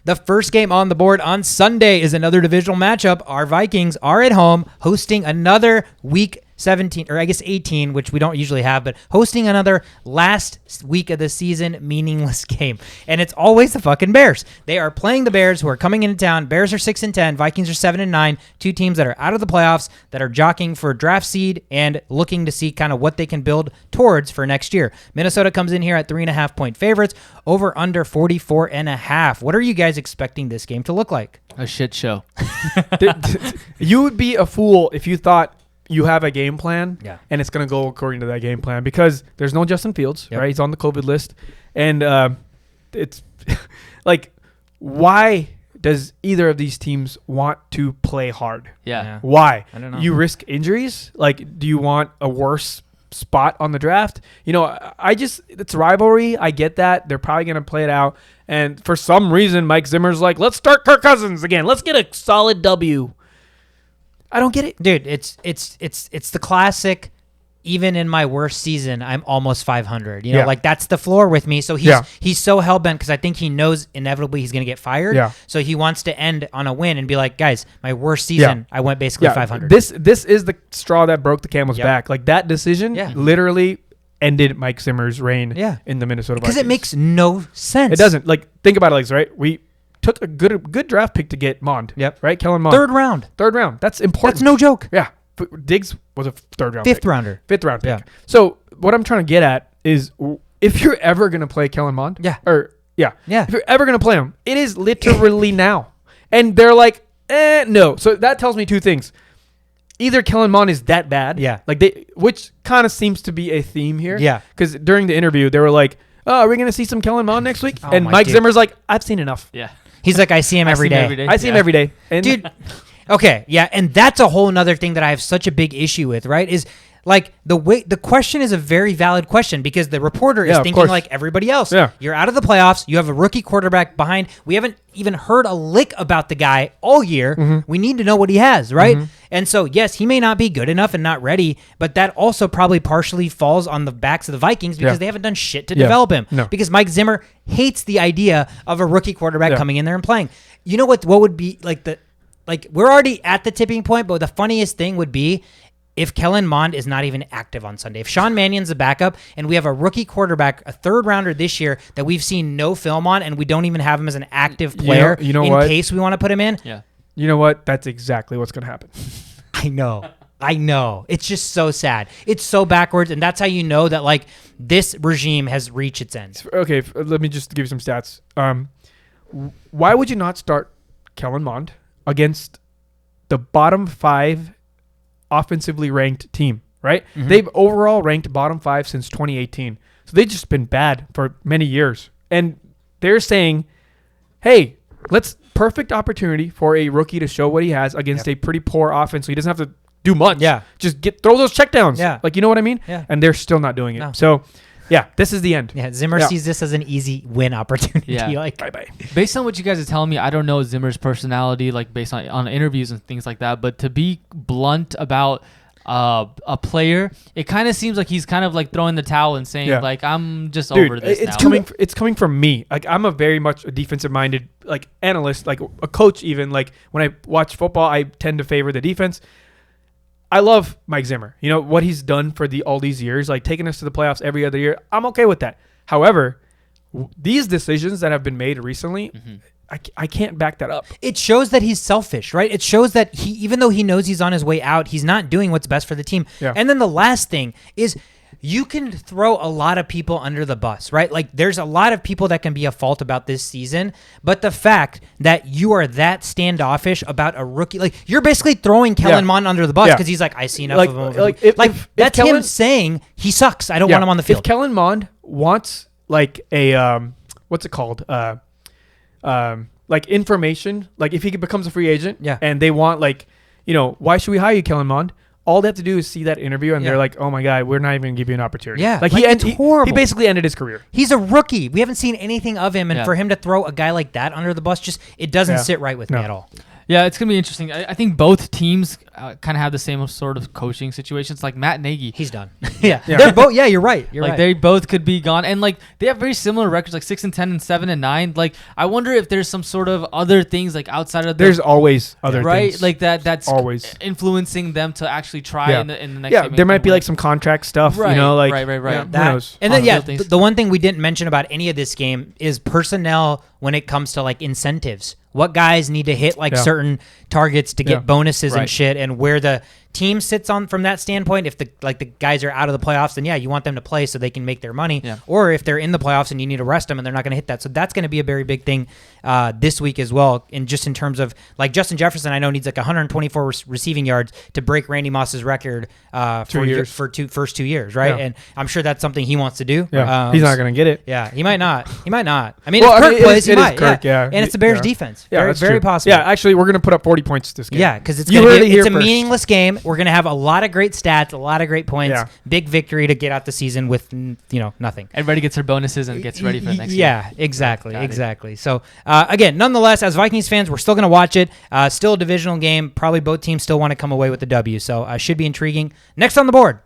The first game on the board on Sunday is another divisional matchup. Our Vikings are at home hosting another week 17, or I guess 18, which we don't usually have, but hosting another last week of the season meaningless game. And it's always the fucking Bears. They are playing the Bears, who are coming into town. Bears are 6-10, Vikings are 7-9, two teams that are out of the playoffs, that are jockeying for draft seed and looking to see kind of what they can build towards for next year. Minnesota comes in here at 3.5-point favorites, over under 44.5. What are you guys expecting this game to look like? A shit show. You would be a fool if you thought you have a game plan and it's going to go according to that game plan, because there's no Justin Fields, right? He's on the COVID list. And it's like, why does either of these teams want to play hard? Yeah. Why? I don't know. You risk injuries? Like, do you want a worse spot on the draft? It's rivalry. I get that. They're probably going to play it out. And for some reason, Mike Zimmer's like, let's start Kirk Cousins again. Let's get a solid W. I don't get it. Dude, it's the classic, even in my worst season, I'm almost 500. You know, like that's the floor with me. So he's so hell-bent because I think he knows inevitably he's going to get fired. Yeah. So he wants to end on a win and be like, guys, my worst season, I went basically 500. This is the straw that broke the camel's back. Like, that decision literally ended Mike Zimmer's reign in the Minnesota Vikings. Because it makes no sense. It doesn't. Like, think about it like this, right? We took a good draft pick to get Mond. Yep. Right? Kellen Mond. Third round. That's important. That's no joke. Yeah. Diggs was a third round Fifth pick. Fifth round pick. Yeah. So what I'm trying to get at is, if you're ever going to play Kellen Mond, if you're ever going to play him, it is literally now. And they're like, no. So that tells me two things. Either Kellen Mond is that bad. Yeah. Which kind of seems to be a theme here. Yeah. Because during the interview, they were like, oh, are we going to see some Kellen Mond next week? And Mike Zimmer's like, I've seen enough. Yeah. He's like, I see him every day. I see him every day. And dude, okay, yeah, and that's a whole nother thing that I have such a big issue with, right? Is like the question is a very valid question, because the reporter is thinking like everybody else. Yeah. You're out of the playoffs. You have a rookie quarterback behind. We haven't even heard a lick about the guy all year. Mm-hmm. We need to know what he has, right? Mm-hmm. And so, yes, he may not be good enough and not ready, but that also probably partially falls on the backs of the Vikings, because they haven't done shit to develop him. No. Because Mike Zimmer hates the idea of a rookie quarterback coming in there and playing. You know what would be we're already at the tipping point, but the funniest thing would be if Kellen Mond is not even active on Sunday. If Sean Mannion's the backup and we have a rookie quarterback, a third rounder this year that we've seen no film on, and we don't even have him as an active player in case we want to put him in. Yeah. You know what? That's exactly what's going to happen. I know. It's just so sad. It's so backwards, and that's how you know that like this regime has reached its end. Okay, let me just give you some stats. Why would you not start Kellen Mond against the bottom 5 offensively ranked team, right? Mm-hmm. They've overall ranked bottom 5 since 2018. So they've just been bad for many years. And they're saying, hey, perfect opportunity for a rookie to show what he has against a pretty poor offense, so he doesn't have to do much. Yeah. Just throw those checkdowns. Yeah. Like, you know what I mean? Yeah. And they're still not doing it. No. So, yeah, this is the end. Yeah, Zimmer sees this as an easy win opportunity. Yeah. Like, bye-bye. Based on what you guys are telling me, I don't know Zimmer's personality, like based on interviews and things like that, but to be blunt about a player, it kind of seems like he's kind of like throwing the towel and saying like, I'm just over this now. It's coming from me. Like, I'm a very much a defensive-minded like analyst, like a coach even. Like, when I watch football, I tend to favor the defense. I love Mike Zimmer. You know, what he's done for all these years, like taking us to the playoffs every other year. I'm okay with that. However, these decisions that have been made recently, I can't back that up. It shows that he's selfish, right? It shows that he, even though he knows he's on his way out, he's not doing what's best for the team. Yeah. And then the last thing is, you can throw a lot of people under the bus, right? Like, there's a lot of people that can be a fault about this season, but the fact that you are that standoffish about a rookie, like, you're basically throwing Kellen Mond under the bus because he's like, I see enough of him. That's him saying he sucks. I don't want him on the field. If Kellen Mond wants like a what's it called? Like information, like if he becomes a free agent, and they want like, you know, why should we hire you, Kellen Mond? All they have to do is see that interview, and they're like, "Oh my God, we're not even going to give you an opportunity." Yeah, like he basically ended his career. He's a rookie. We haven't seen anything of him, and for him to throw a guy like that under the bus, it doesn't sit right with me at all. Yeah, it's gonna be interesting. I think both teams kind of have the same sort of coaching situations. Like Matt Nagy, he's done. They're both. Yeah, you're right. You're like right. They both could be gone, and like they have very similar records, like 6-10 and 7-9. Like I wonder if there's some sort of other things like outside of there's always other things, like that's always influencing them to actually try in the next. Yeah, there might be like some contract stuff, right, like right. Who knows? And then the one thing we didn't mention about any of this game is personnel when it comes to like incentives. What guys need to hit like certain targets to get bonuses and shit, and where the team sits on from that standpoint. If the guys are out of the playoffs, then you want them to play so they can make their money. Yeah. Or if they're in the playoffs and you need to rest them and they're not going to hit that. So that's going to be a very big thing this week as well. And just in terms of like Justin Jefferson, I know needs like 124 receiving yards to break Randy Moss's record for first 2 years, right? Yeah. And I'm sure that's something he wants to do. Yeah. He's not going to get it. Yeah, he might not. I mean, if Kirk plays, he might. Kirk, and it's the Bears defense. Yeah, very possible. Yeah, actually, we're going to put up 40 points this game. Yeah, because it's a meaningless game. We're going to have a lot of great stats, a lot of great points, big victory to get out the season with nothing. Everybody gets their bonuses and gets ready for the next year. Yeah, exactly. So again, nonetheless, as Vikings fans, we're still going to watch it. Still a divisional game. Probably both teams still want to come away with the W. So should be intriguing. Next on the board.